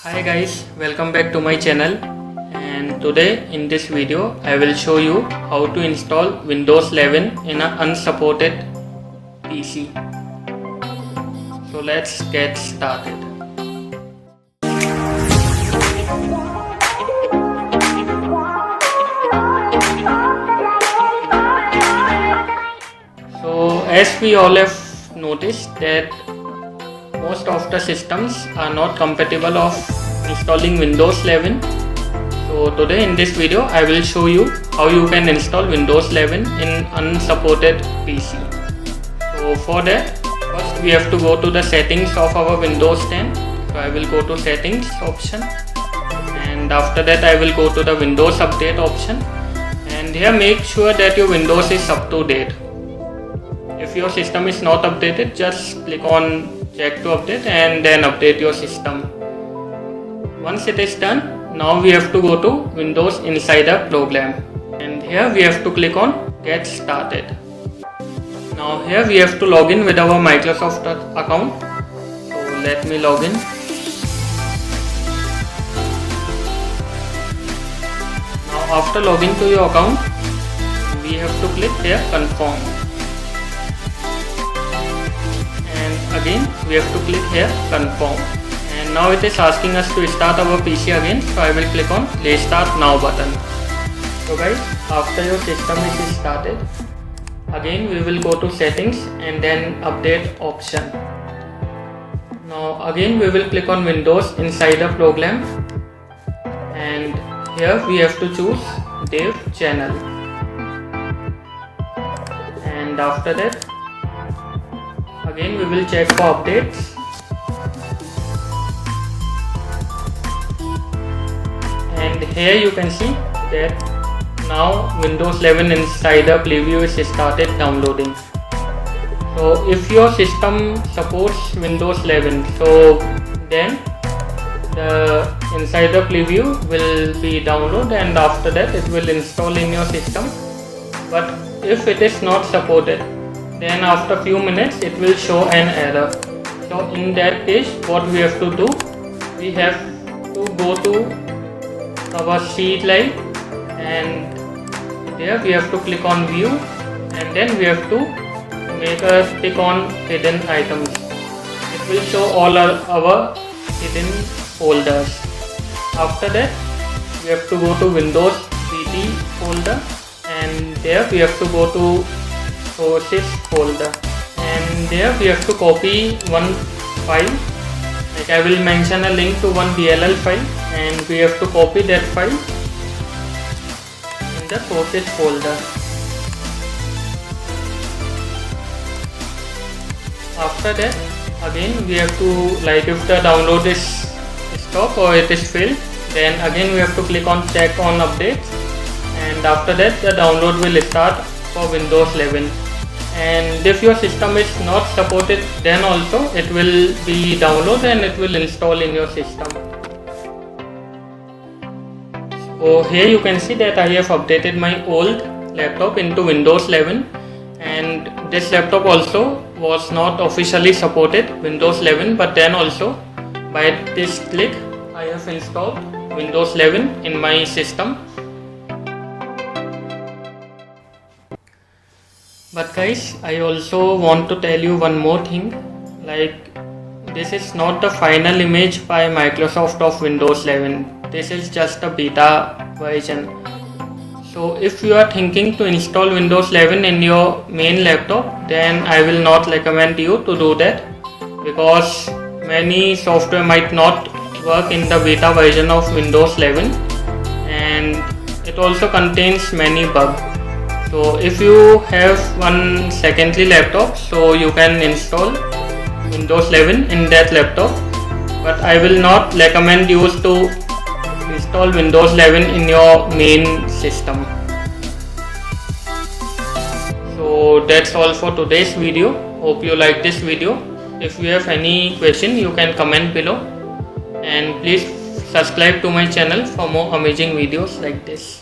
Hi guys, welcome back to my channel, and today in this video I will show you how to install Windows 11 in an unsupported PC. So let's get started. So as we all have noticed that most of the systems are not compatible of installing Windows 11. So today in this video I will show you how you can install Windows 11 in unsupported PC. So for that, first we have to go to the settings of our Windows 10. So I will go to settings option, and after that I will go to the Windows update option, and here make sure that your Windows is up to date. If your system is not updated, just click on check to update and then update your system. Once it is done, now we have to go to Windows Insider program, and here we have to click on get started. Now here we have to log in with our Microsoft account. So let me log in. Now after logging to your account, we have to click here confirm. Again we have to click here confirm, and now it is asking us to start our PC again, so I will click on restart now button. So guys, after your system is started, again we will go to settings and then update option. Now again we will click on Windows Insider program, and here we have to choose Dev channel, and after that again we will check for updates, and here you can see that now Windows 11 Insider preview is started downloading. So if your system supports Windows 11, so then the Insider preview will be downloaded, and after that it will install in your system. But if it is not supported, then after few minutes it will show an error. So in that case, what we have to do, we have to go to our C drive, and there we have to click on view, and then we have to make a tick on hidden items. It will show all our hidden folders. After that we have to go to Windows PT folder, and there we have to go to sources folder, and there we have to copy one file. Like I will mention a link to one DLL file, and we have to copy that file in the sources folder. After that again we have to, like if the download is stopped or it is failed, then again we have to click on check on updates, and after that the download will start for Windows 11. And if your system is not supported, then also it will be downloaded and it will install in your system. So here you can see that I have updated my old laptop into Windows 11, and this laptop also was not officially supported Windows 11, but then also by this click I have installed Windows 11 in my system. But guys, I also want to tell you one more thing, like this is not the final image by Microsoft of Windows 11. This is just a beta version. So if you are thinking to install Windows 11 in your main laptop, then I will not recommend you to do that, because many software might not work in the beta version of Windows 11, and it also contains many bugs. So if you have one secondary laptop, so you can install Windows 11 in that laptop, but I will not recommend you to install Windows 11 in your main system. So that's all for today's video. Hope you like this video. If you have any question, you can comment below, and please subscribe to my channel for more amazing videos like this.